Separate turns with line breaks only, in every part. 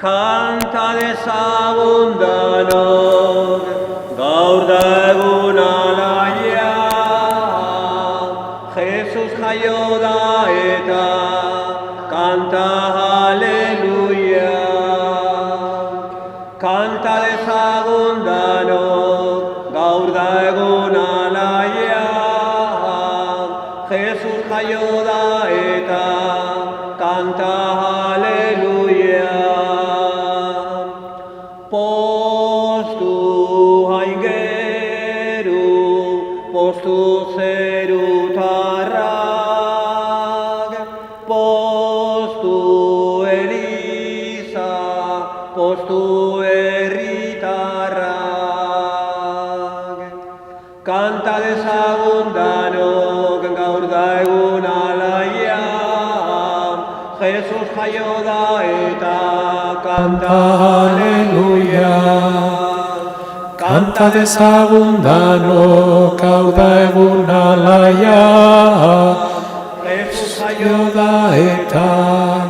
Kanta dezagun danok, gaur da egun alaia, Jesus jaio da eta kanta haleluia. Kanta dezagun danok, gaur da egun alaia, Jesus jaio da eta kanta haleluia. Postu haingeru, postu zerutarrak, postu eliza, postu herritarrak. Kanta dezagun danok, gaur da egun alaia, Jesus jaio da eta kanta haleluia.
Kanta dezagun danok, hau da egun alaia,
Jesus
jaio da eta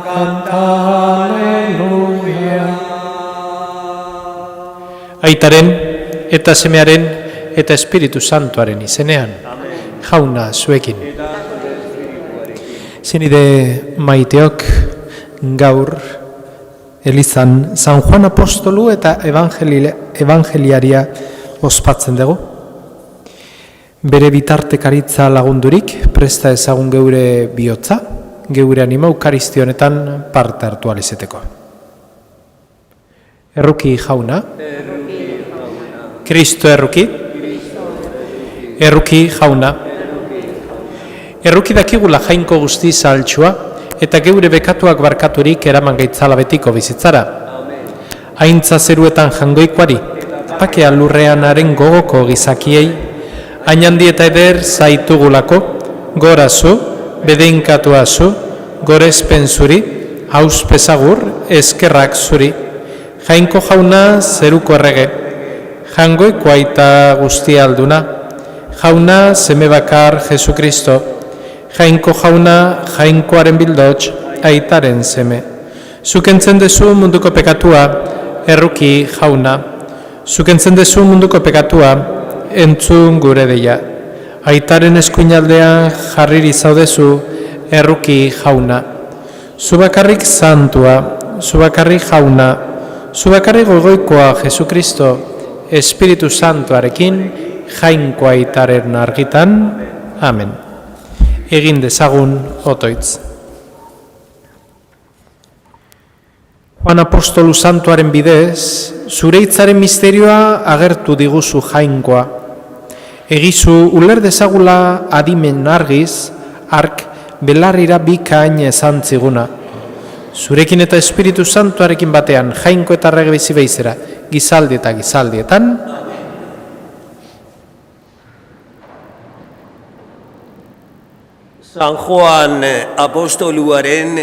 kanta haleluia. Aitaren eta Semearen eta Espiritu Santuaren izenean, jauna zuekin. Zenide maiteok gaur Elizan San Juan Apostolu eta Evangeliaria ospatzen dugu. Bere bitartekaritza lagundurik presta ezagun geure bihotza, geure anima Eukaristia honetan parte hartu ahal izateko. Erruki jauna, Kristo erruki, erruki jauna. Erruki dakigula jainko guzti zahaltsua eta geure bekatuak barkaturik eraman gaitzala betiko bizitzara. Aintza zeruetan jangoikoari, pakea lurrean haren gogoko gizakiei, ainandi eta eder zaitugulako, gorazu, bedeinkatua zu, gorezpen zuri, hauspezagur, eskerrak zuri, jainko jauna zeruko errege, jangoiko aita guztia alduna, jauna seme bakar Jesu Kristo, jainko jauna, jainkoaren bildots, aitaren seme. Zukentzen dezu munduko pekatua, erruki jauna. Zukentzen dezu munduko pekatua, entzun gure deia. Aitaren eskuinaldean jarriri zaudezu, erruki jauna. Zubakarrik santua, zubakarrik jauna, zubakarrik gogoikoa Jesu Kristo, Espiritu Santuarekin, jainko aitaren argitan. Amen. Egin dezagun otoitz. Juan Apostolu Santuaren bidez, zure hitzaren misterioa agertu diguzu jainkoa. Egizu uler dezagula adimen argiz, ark belarrira bikain esan ziguna. Zurekin eta Espiritu Santuarekin batean jainko eta errege bizi beizera, gizaldi eta gizaldietan.
San Juan apostoluaren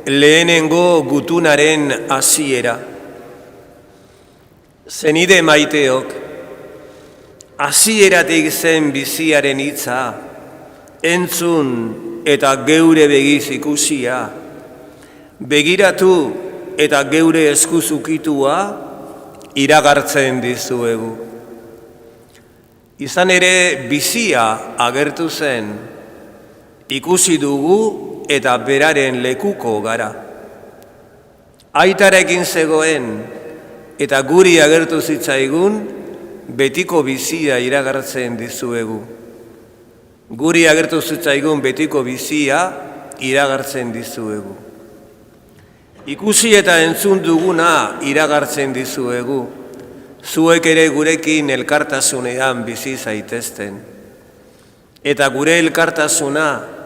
lehenengo gutunaren hasiera. Zenide maiteok, hasieratik zen biziaren hitza, entzun eta geure begiz ikusia, begiratu eta geure eskuzukitua iragartzen dizuegu. Izan ere bizia agertu zen, ikusi dugu eta beraren lekuko gara. Aitarekin zegoen eta guri agertu zitzaigun betiko bizia iragartzen dizuegu. Guri agertu zitzaigun betiko bizia iragartzen dizuegu. Ikusi eta entzun duguna iragartzen dizuegu. Zuek ere gurekin elkartasunean bizi zaitezten. Eta gure elkartasuna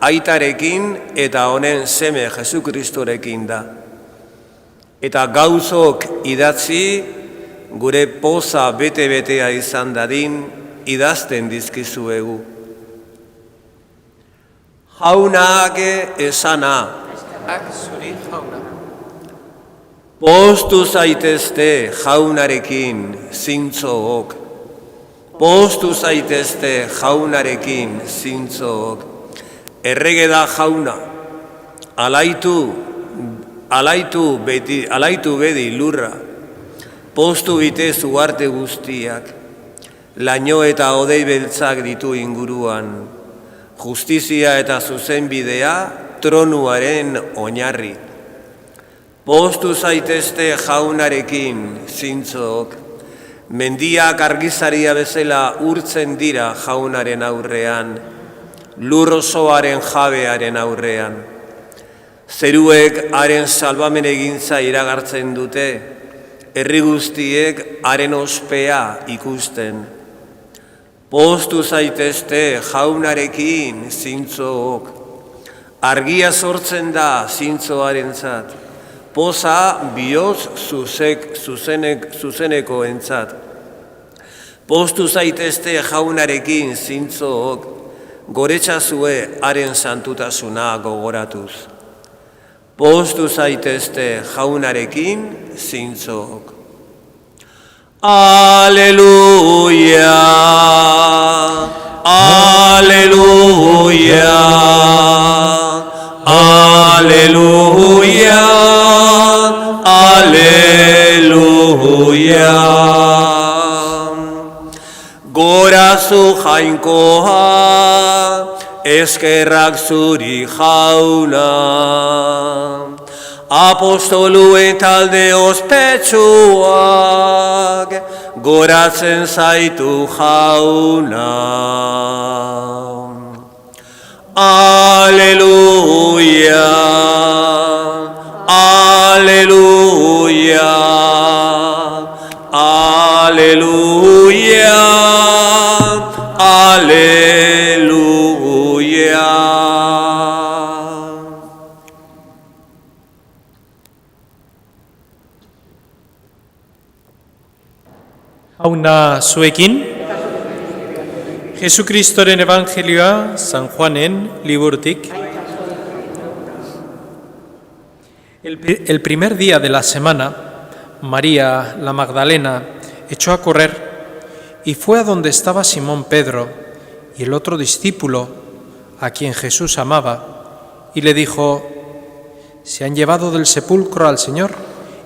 aitarekin eta honen seme Jesukristorekin da. Eta gauzok idatzi gure poza bete-betea izan dadin idazten dizkizuegu. Jaunak esana. Zuri jauna. Postu zaitezte jaunarekin zintzook. Postu zaitezte jaunarekin zintzook. Errege da jauna, alaitu alaitu bedi lurra, postu bitez uarte guztiak, laino eta odei beltzak ditu inguruan, justizia eta zuzenbidea tronuaren oinarri. Postu zaitezte jaunarekin, zintzook, mendiak argizaria bezala urtzen dira jaunaren aurrean, lur osoaren jabearen aurrean. Zeruek haren salbamen egintza iragartzen dute, herri guztiek haren ospea ikusten. Postu zaitezte jaunarekin, zintzook, argia sortzen da zintzoarentzat, poza bihotz zuzeneko entzat. Postu zaitezte jaunarekin, zintzook, goretxazue haren santutasuna gogoratuz. Postu zaitezte jaunarekin, zintzook. Aleluia, aleluia, aleluia, aleluia. Gorazu jainkoa, eskerrak zuri jauna, apostoluen talde ospetsuak, goratzen zaitu jauna. Aleluia, aleluia, aleluia, aleluia.
Jauna zuekin, Jesukristoren Evangelioa San Juanen liburutik. El primer día de la semana, María la Magdalena echó a correr y fue a donde estaba Simón Pedro y el otro discípulo, a quien Jesús amaba, y le dijo: se han llevado del sepulcro al Señor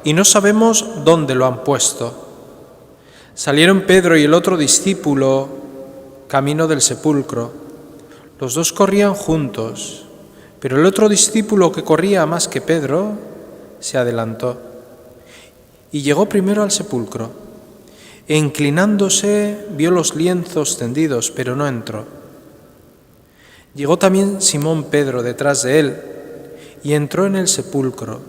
y no sabemos dónde lo han puesto. Salieron Pedro y el otro discípulo camino del sepulcro. Los dos corrían juntos, pero el otro discípulo, que corría más que Pedro, se adelantó y llegó primero al sepulcro. E inclinándose vio los lienzos tendidos, pero no entró. Llegó también Simón Pedro detrás de él y entró en el sepulcro.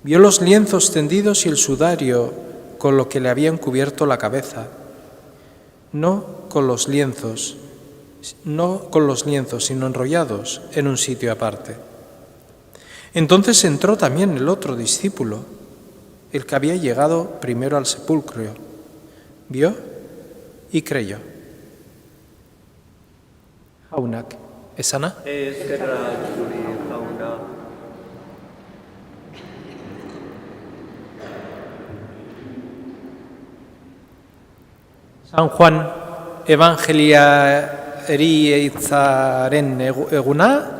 Vio los lienzos tendidos y el sudario con lo que le habían cubierto la cabeza, no con los lienzos, sino enrollados en un sitio aparte. Entonces entró también el otro discípulo, el que había llegado primero al sepulcro, vio y creyó. Jaunak, esana?
Eskerrak zuri jauna.
San Juan Evangeliari eitzaren eguna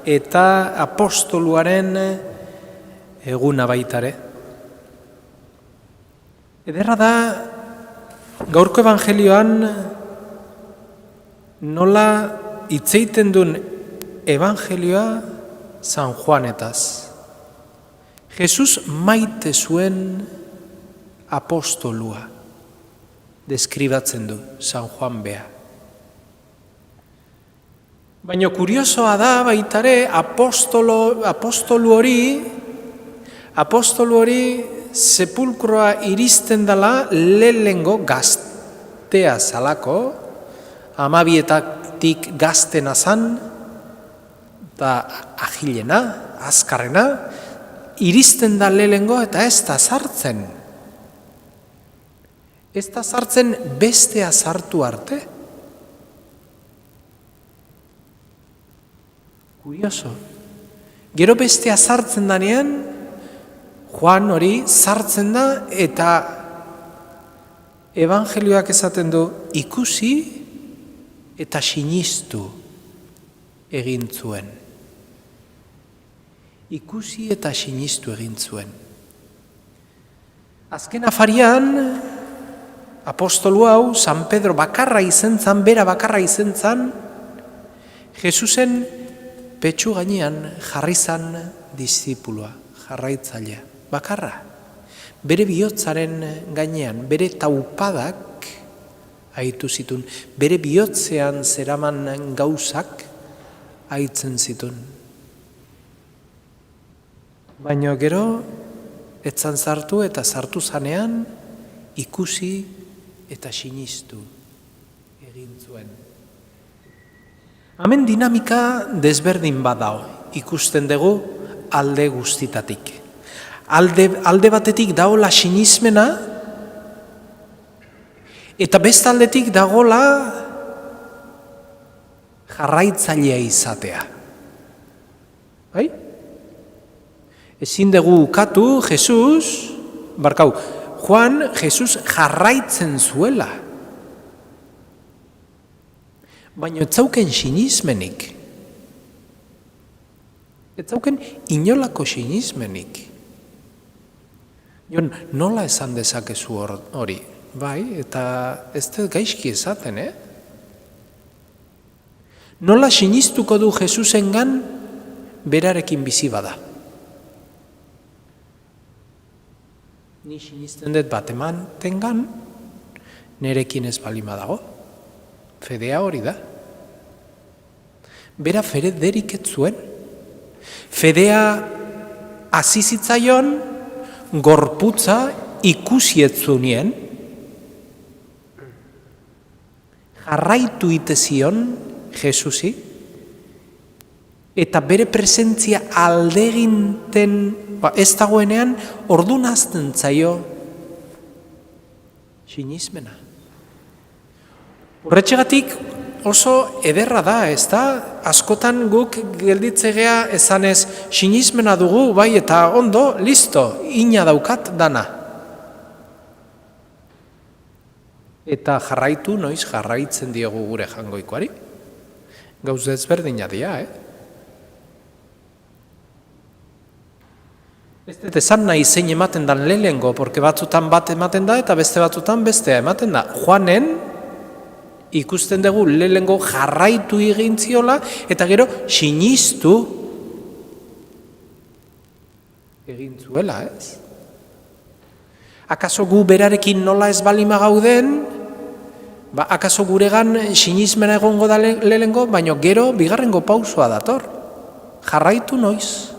eta apostoluaren eguna baitare. Ederra da gaurko evangelioan nola hitzeiten duen evangelioa San Juanetaz. Jesus maite zuen apostolua deskribatzen du San Juan bea. Baina kuriosoa da baitare apostolu hori sepulkroa iristen dela lehengo gaztea zalako, 12 gaztena zan, da agilena, azkarrena, iristen da lehengo eta ez da sartzen. Ez da sartzen bestea sartu arte. Kurioso. Gero bestea sartzen danean, Juan hori sartzen da eta evangelioak esaten du ikusi eta sinistu egin zuen. ikusi eta sinistu egin zuen. Azken afarian, apostolu hau, San Pedro bakarra izen zan, bera bakarra izen zan, Jesusen petxu gainean jarri zan disipulua, jarraitzailea, bakarra. Bere bihotzaren gainean, bere taupadak aitu zitun, bere bihotzean zeraman gauzak aitzen zitun. Baina gero, etzan sartu eta sartu zanean, ikusi eta sinistu egin zuen. Hemen dinamika desberdin badao, ikusten dugu alde guztitatik. Alde batetik dagola sinismena, eta beste aldetik dagola jarraitzailea izatea. Bai? Ezin dugu ukatu Juan Jesus jarraitzen zuela. Baina ez zauken sinismenik. Ez zauken inolako sinismenik. Nola esan dezakezu hori? Bai, eta ez dut gaizki esaten, Nola sinistuko du Jesusengan berarekin bizi bada? Ni sinisten dut bat emantengan, nerekin ez balima dago. Fedea hori da. Bera federik ez zuen. Fedea hasi zitzaion gorputza ikusi ez zunien, jarraitu itezion Jesusi, eta bere presentzia aldeginten ez dagoenean ordu nazten zaio sinismena. Horretxegatik oso ederra da, ez da? Askotan guk gelditzegea esanez sinismena dugu, bai, eta ondo, listo, ina daukat dana. Eta jarraitu, noiz jarraitzen diogu gure jangoikoari. Gauz ezberdina dira, Ez dut esan nahi zein ematen dan lehengo, porque batzutan bat ematen da eta beste batzutan bestea ematen da. Juanen ikusten dugu lehengo jarraitu egin ziola eta gero sinistu egin zuela, ez? Akaso gu berarekin nola ez balima gauden, akaso guregan sinismena egongo da lehengo, baina gero bigarrengo pausoa dator. Jarraitu noiz.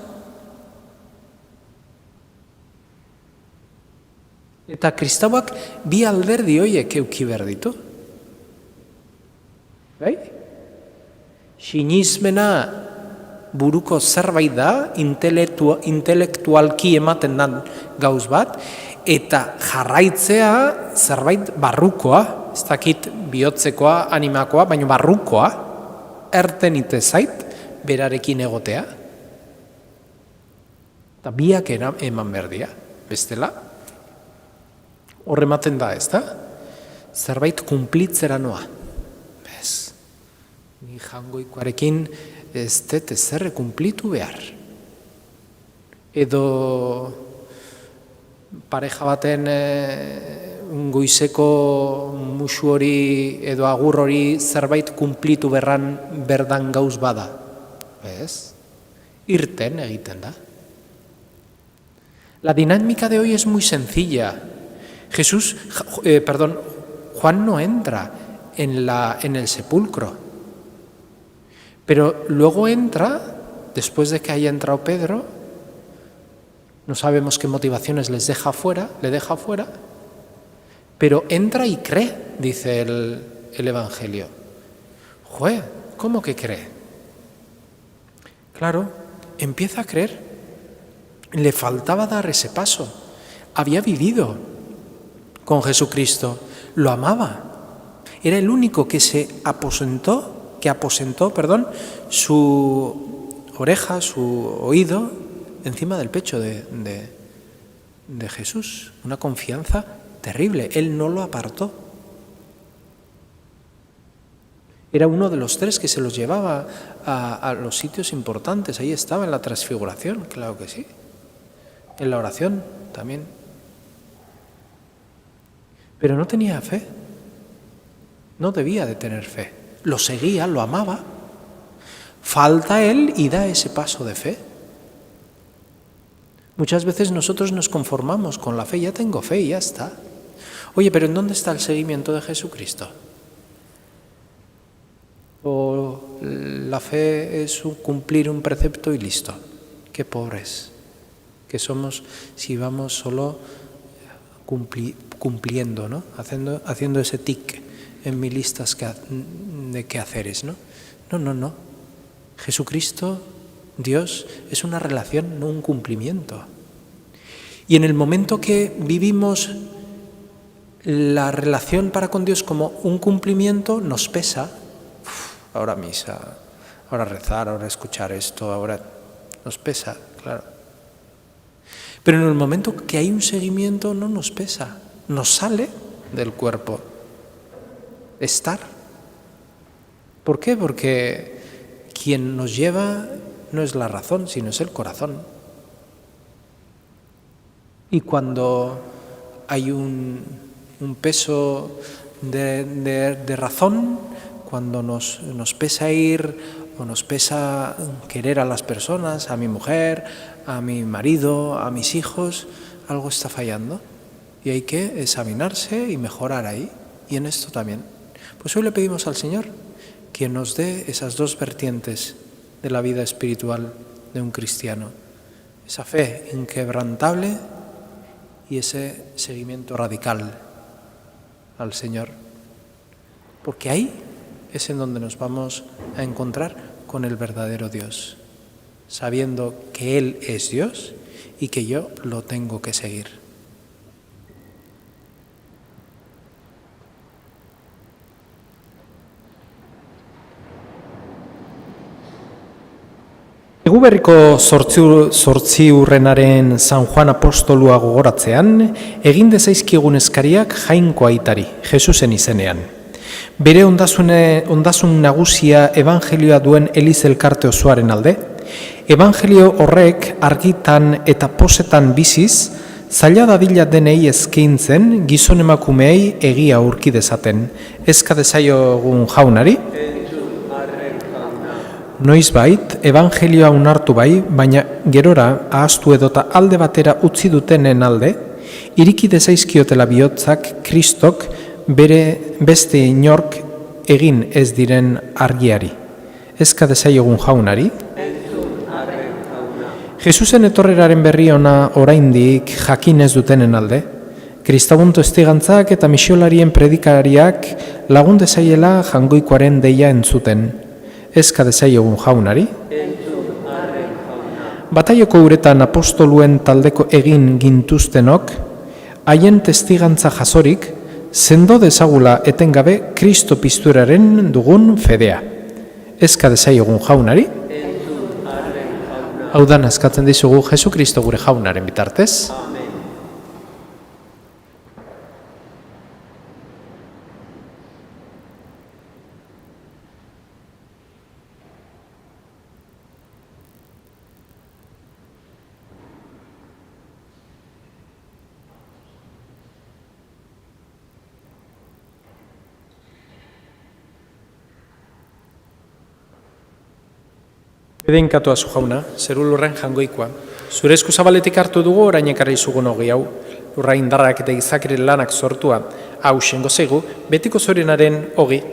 Eta kristauak bi alderdi horiek euki behar ditu. Bai? Sinismena buruko zerbait da, intelektualki ematen dan gauz bat, eta jarraitzea zerbait barrukoa, ez dakit bihotzekoa, animakoa, baina barrukoa, erten ite zait, berarekin egotea. Eta biak eman berdia, bestela. Horre ematen da, ez da? Zerbait kumplitzera noa. Bez, ni jangoikoarekin ez dut ezerre kumplitu behar. Edo pareja baten goizeko musu hori edo agur hori zerbait kumplitu berdan gauz bada. Bez, irten egiten da. La dinámica de hoy es muy sencilla. Juan no entra en el sepulcro, pero luego entra, después de que haya entrado Pedro, no sabemos qué motivaciones le deja fuera, pero entra y cree, dice el Evangelio. ¿Cómo que cree? Claro, empieza a creer. Le faltaba dar ese paso. Había vivido con Jesucristo, lo amaba. Era el único que aposentó su oreja, su oído encima del pecho de Jesús. Una confianza terrible. Él no lo apartó. Era uno de los tres que se los llevaba a los sitios importantes. Ahí estaba en la transfiguración, claro que sí. En la oración también. Pero no tenía fe. No debía de tener fe. Lo seguía, lo amaba. Falta él y da ese paso de fe. Muchas veces nosotros nos conformamos con la fe. Ya tengo fe y ya está. Oye, pero ¿en dónde está el seguimiento de Jesucristo? O la fe es cumplir un precepto y listo. Qué pobres que somos si vamos solo cumpliendo, ¿no? Haciendo ese tic en mis listas de quehaceres, ¿no? No. Jesucristo, Dios, es una relación, no un cumplimiento. Y en el momento que vivimos la relación para con Dios como un cumplimiento, nos pesa. Ahora misa, ahora rezar, ahora escuchar esto, ahora nos pesa, claro. Pero en el momento que hay un seguimiento no nos pesa, nos sale del cuerpo estar. ¿Por qué? Porque quien nos lleva no es la razón, sino es el corazón. Y cuando hay un peso de razón, cuando nos pesa ir o nos pesa querer a las personas, a mi mujer, a mi marido, a mis hijos, algo está fallando. Y hay que examinarse y mejorar ahí. Y en esto también. Pues hoy le pedimos al Señor que nos dé esas dos vertientes de la vida espiritual de un cristiano. Esa fe inquebrantable y ese seguimiento radical al Señor. Porque ahí es en donde nos vamos a encontrar con el verdadero Dios, sabiendo que Él es Dios y que yo lo tengo que seguir. Eguberriko 8 urrenaren San Juan apostolua gogoratzean, egin dezaizkigun eskariak Jainko aitari, Jesusen izenean. Bere ondasun nagusia evangelioa duen Eliz elkarte osoaren alde, evangelio horrek argitan eta posetan biziz, zaila dadila denei eskaintzen gizon emakumeei egia aurki dezaten. Eska dezaiogun jaunari? Noizbait, evangelioa onartu bai, baina gerora ahaztu edota alde batera utzi dutenen alde, iriki dezaizkiotela bihotzak Kristok bere beste inork egin ez diren argiari. Eska dezaiogun jaunari? Jesusen etorreraren berri ona oraindik jakin ez dutenen alde, Kristabun testigantzak eta misiolarien predikariak lagun dezaiela Jangoikoaren deia entzuten. Eska dezaiogun jaunari? Bataioko uretan apostoluen taldeko egin gintuztenok, haien testigantza jasorik, sendo dezagula etengabe Kristo pizturaren dugun fedea. Eska dezaiogun jaunari? Hau da eskatzen dizugu Jesu Kristo gure jaunaren bitartez. Bedeinkatu azu jauna, zeru lurren Jangoikoa. Zure esku zabaletik hartu dugu orain ekarri zugun hogi hau. Lurra indarrak eta gizakiren lanak sortua. Hau sengo zeigu, betiko zorenaren hogi.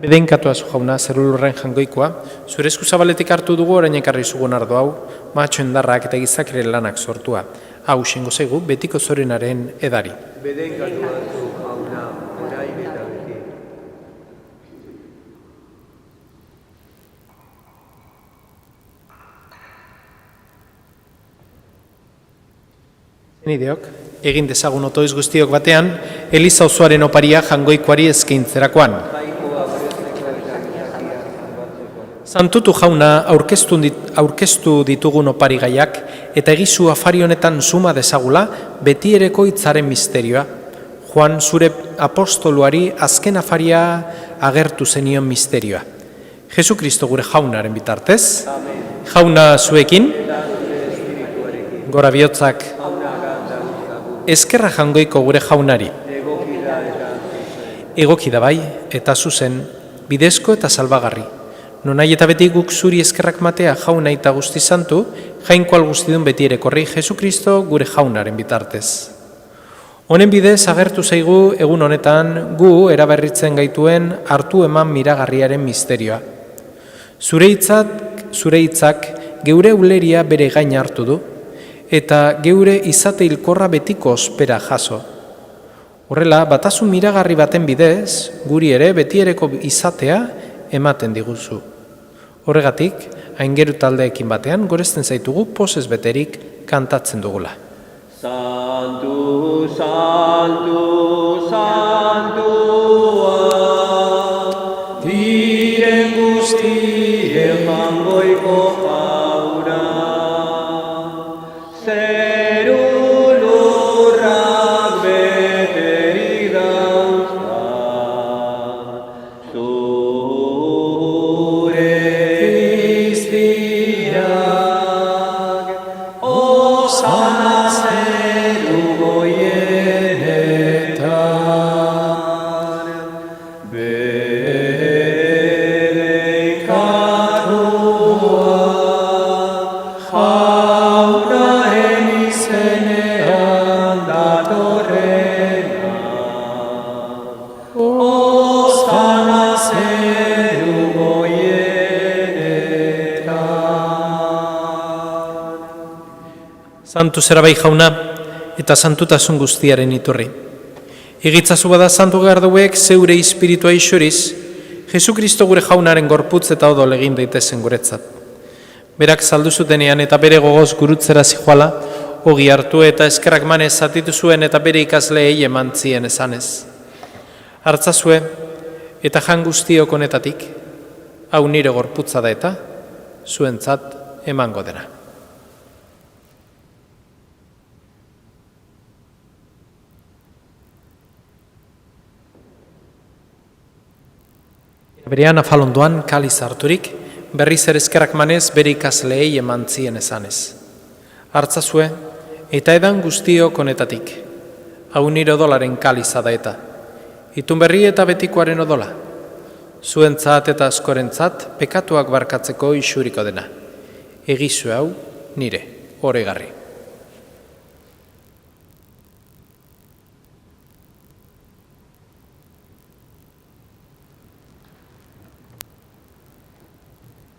Bedeinkatu azu jauna, zeru lurren Jangoikoa. Zure esku zabaletik hartu dugu orain ekarri zugun ardo hau. Matxo indarrak eta gizakiren lanak sortua. Hau sengo zeigu, betiko zorenaren edari. Nideok, egin dezagun otoiz guztiok batean, Eliza osoaren oparia Jangoikoari eskaintzerakoan. Santutu jauna aurkeztu ditugun oparigaiak eta egizu afari honetan suma dezagula betiereko hitzaren misterioa. Juan zure apostoluari azken afaria agertu zenion misterioa. Jesu Kristo gure jaunaren bitartez, jauna zuekin, gora bihotzak, ezkerra jangoiko gure jaunari. Egoki da bai, eta zuzen, bidezko eta salbagarri. Nonai eta beti guk zuri eskerrak matea jauna eta guzti santu, jainkoal guztidun beti ere korri Jesu Kristo gure jaunaren bitartez. Honen bidez agertu zaigu egun honetan gu eraberritzen gaituen hartu eman miragarriaren misterioa. Zure hitzak geure uleria bere gain hartu du, eta geure izate hilkorra betiko ospera jaso. Horrela, batasun miragarri baten bidez, guri ere betiereko izatea ematen diguzu. Horregatik, aingeru taldeekin batean, goresten zaitugu pozez beterik kantatzen dugula.
Santu, santu, santua, diren guztien mangoiko jauna, zeru lurrak beterik dauzka, zure iztirak, osana zeru goienetan, bedekatua, jaunaren izenean datorrena, osana zeru goienetan.
Santu zera bai jauna, eta santutasun guztiaren iturri. Egitzazu bada santu garduek zeure espiritua isuriz, Jesu Kristo gure jaunaren gorputz eta odol egin daitezen guretzat. Berak saldu zutenean eta bere gogoz gurutzera zijoala, ogi hartu eta eskerrak manez zatitu zuen eta bere ikasleei eman zien esanez. Hartzazue eta jan guztiok honetatik, hau nire gorputza da eta zuentzat emango dena. Berean afalondoan kaliz harturik, berriz ere eskerrak manez bere ikasleei eman zien esanez. Hartzazue eta edan guztiok honetatik, hau nire odolaren kaliza da eta, itun berri eta betikoaren odola, zuentzat eta askorentzat pekatuak barkatzeko isuriko dena. Egizu hau nire, oregarri.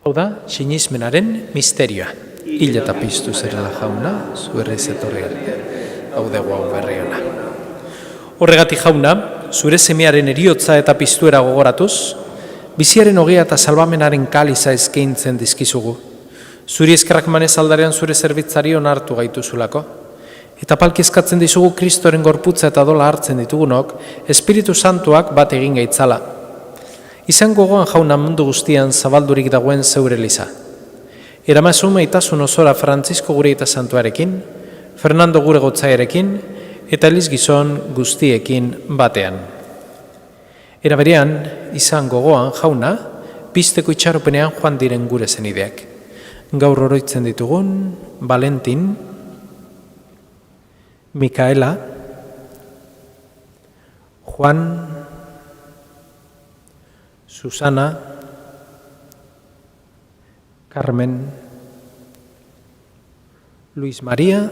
Hau da, sinismenaren misterioa. Hil eta piztu zerela jauna, zuerrez etorri arte, hau dugu hau berriona. Horregatik jauna, zure semearen eriotza eta piztuera gogoratuz, biziaren hogea eta salbamenaren kaliza eskaintzen dizkizugu. Zuri eskerrak manez aldarean zure zerbitzari onartu gaituzulako. Eta palki eskatzen dizugu Kristoren gorputza eta dola hartzen ditugunok, Espiritu Santuak bat egin gaitzala. Izan gogoan jauna mundu guztian zabaldurik dagoen zeure eliza. Eramazu maitasun osora Frantzisko gure eta santuarekin, Fernando gure gotzaiarekin, eta Eliz gizon guztiekin batean. Era berean, izan gogoan jauna, pizteko itxaropenean joan diren gure zenideak. Gaur oroitzen ditugun, Valentin, Mikaela, Juan, Susana, Carmen, Luis Maria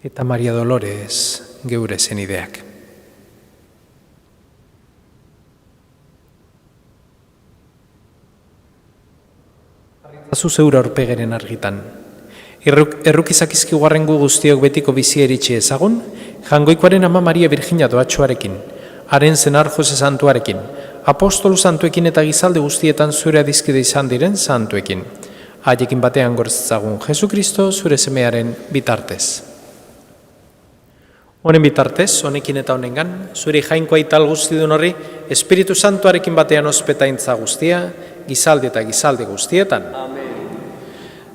eta Maria Dolores geure zenideak. Zu zeure aurpegeren argitan. Errukizak izkiguarren gu guztiok betiko bizi eritxe ezagun, jangoikoaren ama Maria Virginia doatxoarekin, haren zenar Jose Santuarekin, apostolu santuekin eta gizalde guztietan zure adizkide izan diren santuekin. Haiekin batean gortzagun Jesu Kristo zure semearen bitartez. Honen bitartez, honekin eta honengan, zure jainkoa ital guztidun horri, Espiritu Santuarekin batean ospetaintza guztia, gizalde eta gizalde guztietan.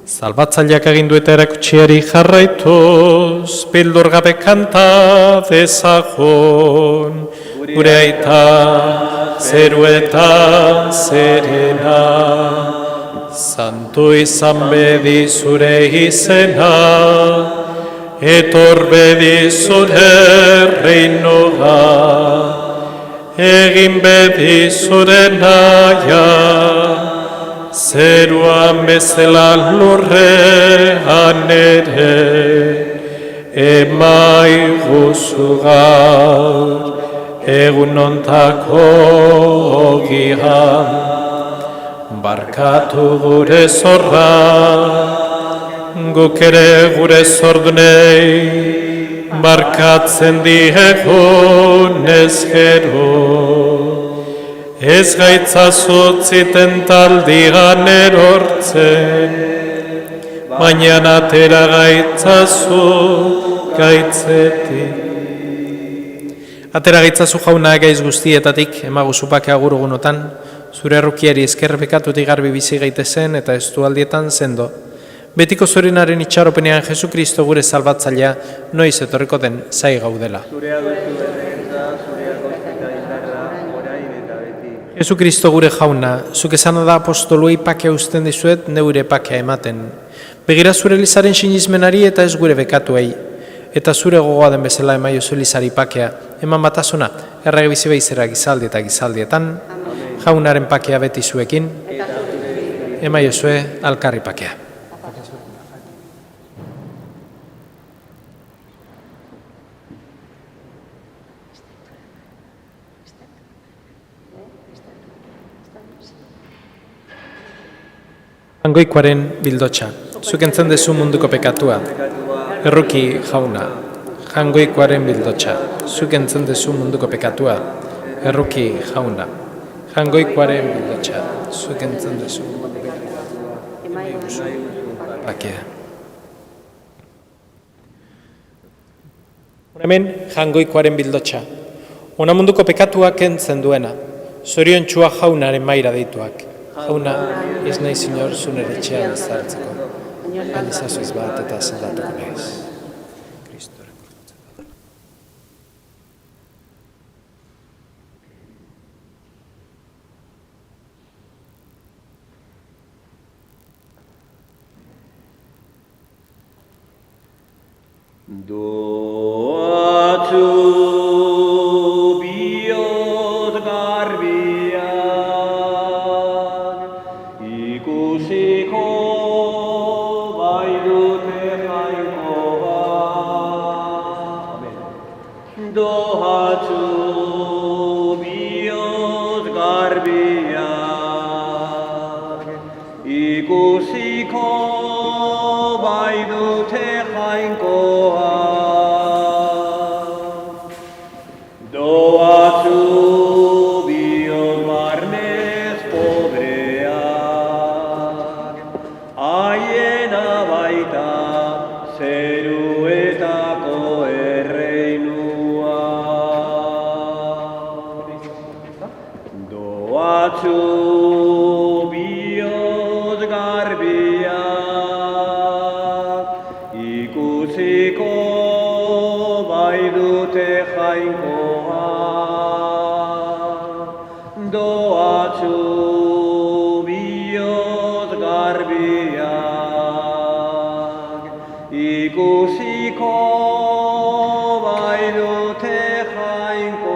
Salbatzaileak agindu eta erakutsiari jarraituz, bildur gabe kanta dezagun, gure aita, zeru eta zerena. Santu izan bedi zure izena, etor bedi zure reinoa, egin bedi zure naia, zeruan bezala lurrean ere, emaiguzu gaur, egun ontako ogian, barkatu gure zorra, guk ere gure zordunei, barkatzen diegun ez gero. Ez gaitzazutziten taldigan erortzen, baina atera gaitzazu gaitzetik. Atera gaitzazu jauna gaiz guztietatik, emaguzupak agurugunotan, zure errukiari ezkerrepekatutik garbi bizi gaitezen eta estualdietan sendo. Betiko zorinaren itxaropenean Jesukristo gure salbatzailea noiz etorriko den zai gaudela. Jesukristo gure jauna, zuk esan da apostoluei pakea usten dizuet neure pakea ematen. Begira zure Elizaren sinizmenari eta ez gure bekatuei. Eta zure gogoa den bezala emaiozu Elizari pakea. Eman batasuna, errege bizi behizera gizaldi eta gizaldietan, jaunaren pakea beti zuekin, emaiozue alkarri pakea. Hangoikoaren bildotxa, zuk entzun dezu munduko pekatua. Erruki jauna, jangoikoaren bildotxa, zuk entzun dezu munduko pekatua. Erruki jauna, jangoikoaren bildotxa, zuk entzun dezu pakea. Hemen jangoikoaren bildotxa, ona munduko pekatuak kentzen duena, zoriontxua jaunaren maira deituak. Jauna, ez nahi zinor zunere etxean ezartzeko, baina zazuiz bat eta zendatuko nahiz.
Doatu bihot garbiak, ikusiko bai dute jainkoa. Doatu bihot garbiak, ikusiko bai dute jainkoa. Doatu bihot barnez pobreak, haiena baita zeruetako erreinua. Doatu bihot garbiak, ikusiko bai dute jainkoa. Doatu bihot garbiak, ikusiko bai dute jainkoa.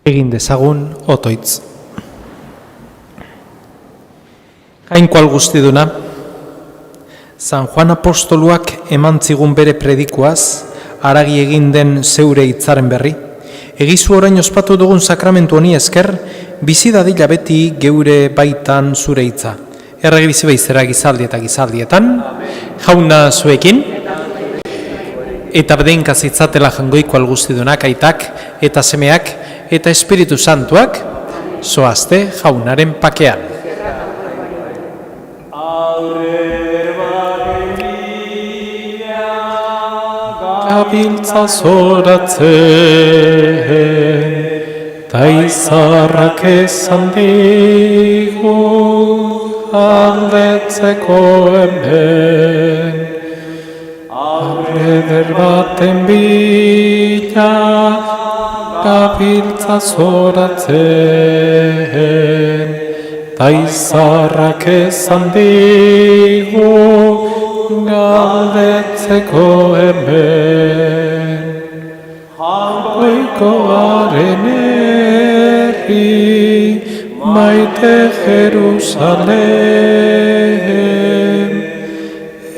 Egin dezagun otoitz. Jainkoal guztiduna, San Juan apostoluak eman zigun bere predikuaz, haragi egin den zeure hitzaren berri. Egizu orain ospatu dugun sakramentu honi esker, bizi dadila beti geure baitan zure hitza. Errege bizi beizera gizaldi eta gizaldietan, jauna zuekin, eta bedeinkaz itzatela jangoiko alguztidunak aitak, eta semeak, eta Espiritu Santuak, zoazte jaunaren pakean. Gabiltza zoratzen, ta izarrak esan digu, aldetzeko hemen. Eder baten bila, gabiltza zoratzen, ta izarrak esan digu, galdetzeko hemen. Goikoaren herri, maite Jerusalem,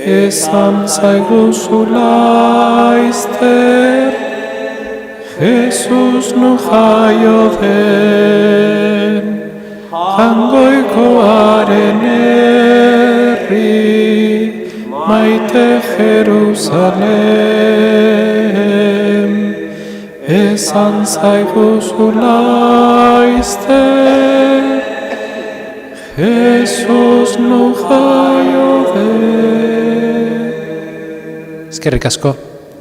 esan zaiguzu laizter, Jesus nu jaio den. Jangoikoaren herri, maite Jerusalem, esan zaiguzu laizter, Jesus nu jaio den. Eskerrik asko,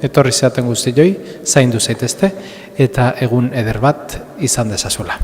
etorri zeaten guztioi, zaindu zaitezte, eta egun eder bat izan dezazula.